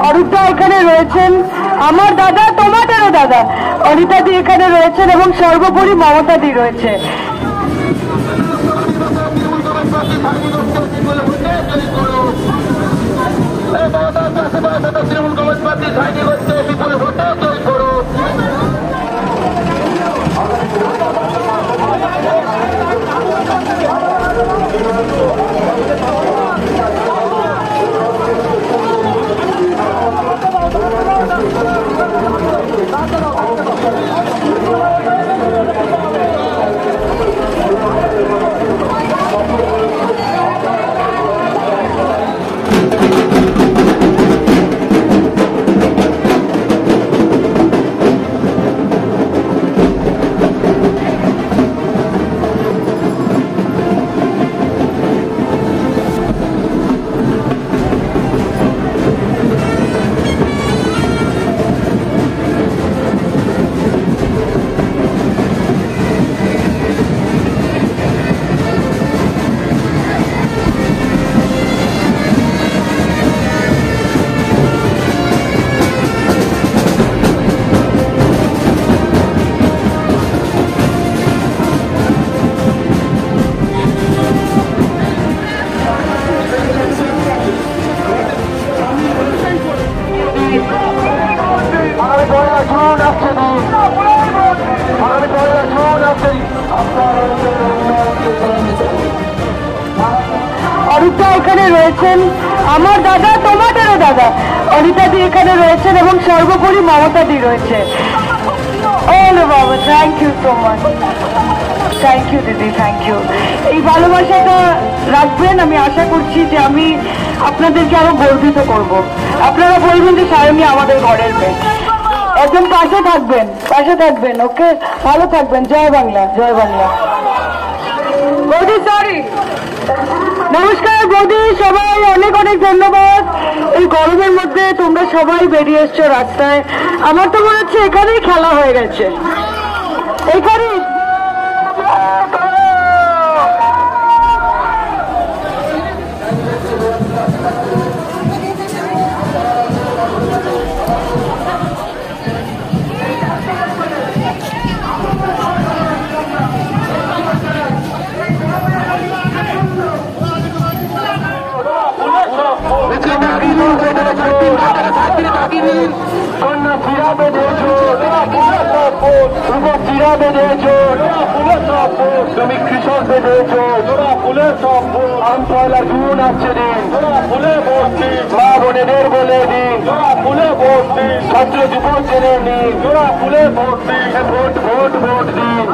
অনিতা এখানে রয়েছেন, আমার দাদা তোমাদেরও দাদা অনিতা দি এখানে রয়েছেন এবং সর্বোপরি মমতা দি রয়েছে। অনিতা এখানে রয়েছেন, আমার দাদা তোমাদেরও দাদা অনিতা দি এখানে রয়েছেন এবং সর্বোপরি মমতা দি রয়েছে। বাবা, thank you so much, thank you দিদি, থ্যাংক ইউ। এই ভালোবাসাটা রাখবেন, আমি আশা করছি যে আমি আপনাদেরকে আরো গর্বিত করব। আপনারা বলবেন যে সায়নী আমাদের ঘরের মেয়ে। একদম পাশে থাকবেন, পাশে থাকবেন, ওকে? ভালো থাকবেন। জয় বাংলা, জয় বাংলা। বৌদি সরি, নমস্কার বৌদি, সবাই অনেক অনেক ধন্যবাদ। এই গরমের মধ্যে তোমরা সবাই বেরিয়ে এসছো রাস্তায়। আমার তো মনে হচ্ছে এখানেই খেলা হয়ে গেছে, এখানেই। তুমি কৃষক বেঁধেছ, আমতলা জুন আসছে দিন, মা বোনেদের বলে দিন, ছাত্র যুবক জেনে নিন, ভোট ভোট ভোট ভোট দিন।